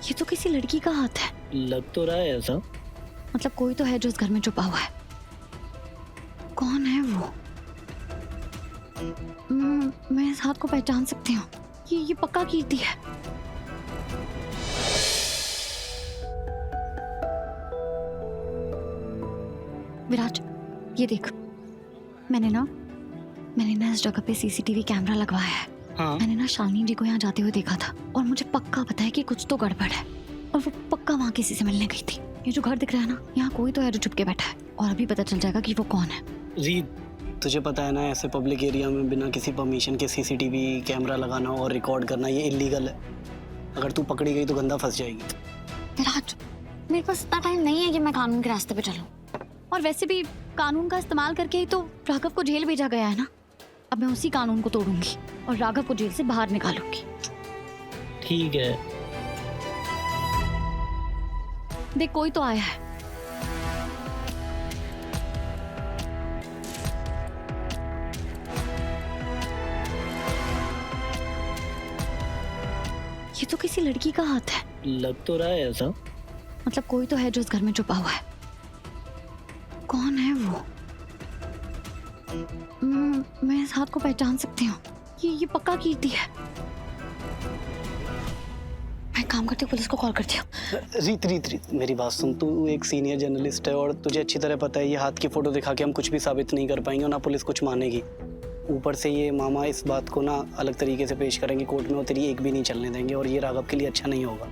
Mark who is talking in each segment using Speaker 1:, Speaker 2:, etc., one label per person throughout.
Speaker 1: ये तो किसी लड़की का हाथ है।
Speaker 2: लग तो रहा है ऐसा।
Speaker 1: मतलब कोई तो है जो इस घर में छुपा हुआ है। कौन है वो? मैं इस हाथ को पहचान सकती हूँ। ये पक्का कीर्ति है। विराज, ये देख, मैंने ना इस जगह पे सीसीटीवी कैमरा लगवाया है।
Speaker 2: हाँ।
Speaker 1: मैंने ना शालिनी जी को यहाँ जाते हुए देखा था और मुझे पक्का पता है कि कुछ तो गड़बड़ है और वो पक्का वहाँ किसी से मिलने गई थी। ये जो घर दिख रहा है ना, यहाँ कोई तो है जो छुप के बैठा है और अभी पता चल जाएगा कि वो कौन है।
Speaker 2: रीत, तुझे पता है ना, ऐसे पब्लिक एरिया में बिना किसी परमिशन के सीसीटीवी कैमरा लगाना और रिकॉर्ड करना ये इलीगल है। अगर तू पकड़ी गई तो गंदा फंस जाएगी।
Speaker 1: विराज, मेरे पास इतना टाइम नहीं है कि मैं कानून के रास्ते पे चलूं। और वैसे भी कानून का इस्तेमाल करके ही तो राघव को जेल भेजा गया है ना। अब मैं उसी कानून को तोड़ूंगी और राघव को जेल से बाहर निकालूंगी।
Speaker 2: ठीक है।
Speaker 1: देख, कोई तो आया है। ये तो किसी लड़की का हाथ है।
Speaker 2: लग तो रहा है ऐसा।
Speaker 1: मतलब कोई तो है जो इस घर में छुपा हुआ है। कौन है वो? मैं इस हाथ को पहचान सकती हूँ। ये पक्का कीर्ति है। मैं काम करती हूँ, पुलिस को कॉल करती हूँ।
Speaker 2: रीत, मेरी बात सुन। तू एक सीनियर जर्नलिस्ट है और तुझे अच्छी तरह पता है ये हाथ की फोटो दिखा के हम कुछ भी साबित नहीं कर पाएंगे और ना पुलिस कुछ मानेगी। ऊपर से ये मामा इस बात को ना अलग तरीके से पेश करेंगे कोर्ट में और तेरी एक भी नहीं चलने देंगे और ये राघव के लिए अच्छा नहीं होगा।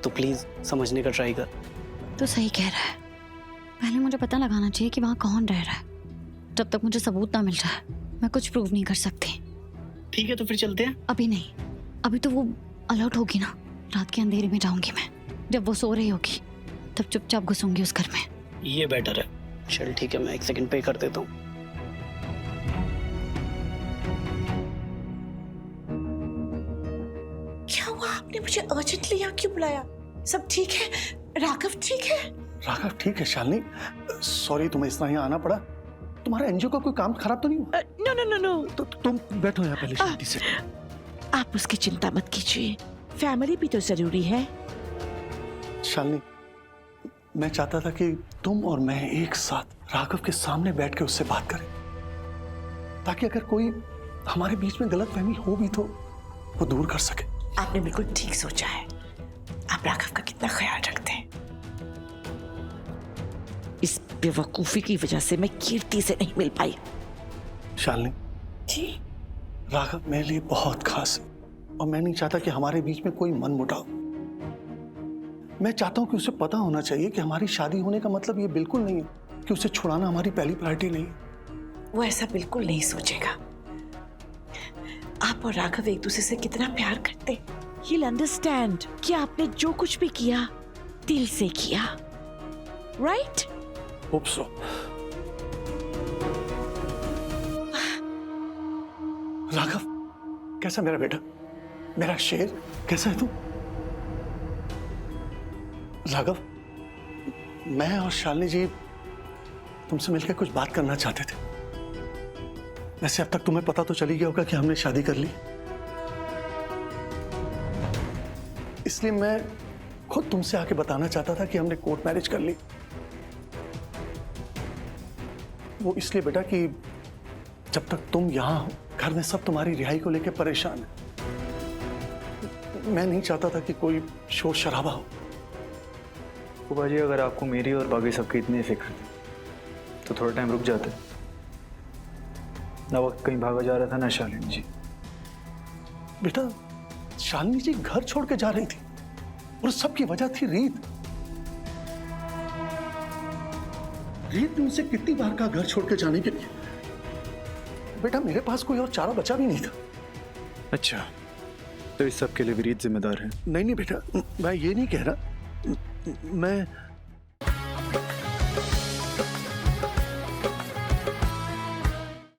Speaker 2: तो प्लीज समझने का ट्राई कर।
Speaker 1: तो सही कह रहा है। पहले मुझे पता लगाना चाहिए कि वहाँ कौन रह रहा है। जब तक मुझे सबूत ना मिल जाए मैं कुछ प्रूव नहीं कर सकती।
Speaker 2: ठीक है, तो फिर चलते हैं।
Speaker 1: अभी नहीं, अभी तो वो अलर्ट होगी ना। रात के अंधेरे में जाऊंगी मैं। जब वो सो रही होगी तब चुपचाप घुसूंगी उस घर में।
Speaker 2: ये बेटर है। चल ठीक है, मैं 1 सेकंड पे कर देता हूँ।
Speaker 3: क्या हुआ? आपने मुझे अर्जेंटली यहाँ क्यों बुलाया? सब ठीक है? राघव ठीक है?
Speaker 4: राघव ठीक है शालिनी। सॉरी तुम्हें इतना यहाँ आना पड़ा। तुम्हारा एनजीओ का कोई काम खराब तो नहीं हुआ?
Speaker 3: No no no no.
Speaker 4: तो तुम बैठो यहाँ पहले शांति से।
Speaker 3: आप उसकी चिंता मत कीजिए, फैमिली भी तो जरूरी है।
Speaker 4: शालिनी, मैं चाहता था कि तुम और मैं एक साथ राघव के सामने बैठ के उससे बात करें, ताकि अगर कोई हमारे बीच में गलतफहमी हो भी तो वो दूर कर सके।
Speaker 3: आपने बिल्कुल ठीक सोचा है। आप राघव का कितना ख्याल रखते हैं। इस बेवकूफी की वजह से मैं कीर्ति से नहीं मिल पाई।
Speaker 4: शालिनी
Speaker 3: जी,
Speaker 4: राघव मेरे लिए बहुत खास है और मैं नहीं चाहता कि हमारे बीच में कोई मनमुटाव। मैं चाहता हूं कि उसे पता होना चाहिए कि हमारी शादी होने का मतलब ये बिल्कुल नहीं है कि उसे छुड़ाना हमारी पहली प्रायोरिटी नहीं है।
Speaker 3: वो ऐसा बिल्कुल नहीं सोचेगा। आप और राघव एक दूसरे से कितना प्यार करते हैं। He'll understand कि आपने जो कुछ भी किया दिल से किया, राइट?
Speaker 4: Hope so. राघव, कैसा मेरा बेटा, मेरा शेर, कैसा है तू? राघव, मैं और शालिनी जी तुमसे मिलकर कुछ बात करना चाहते थे। वैसे अब तक तुम्हें पता तो चली गया होगा कि हमने शादी कर ली, इसलिए मैं खुद तुमसे आके बताना चाहता था कि हमने कोर्ट मैरिज कर ली। वो इसलिए बेटा कि जब तक तुम यहां हो घर में सब तुम्हारी रिहाई को लेकर परेशान है। मैं नहीं चाहता था कि कोई शोर शराबा हो।
Speaker 5: फूफा जी, अगर आपको मेरी और बाकी सबकी इतनी फिक्र थी तो थोड़ा टाइम रुक जाते। ना वक्त कहीं भागा जा रहा था ना शालिनी जी।
Speaker 4: बेटा, शालिनी जी घर छोड़ के जा रही थी और सबकी वजह थी रीत। रीत ने उनसे कितनी बार कहा घर छोड़ के जाने के लिए। बेटा, मेरे पास कोई और चारा बचा भी नहीं था।
Speaker 5: अच्छा, तो इस सब के लिए भी रीत जिम्मेदार है?
Speaker 4: नहीं बेटा, मैं ये नहीं कह रहा। मैं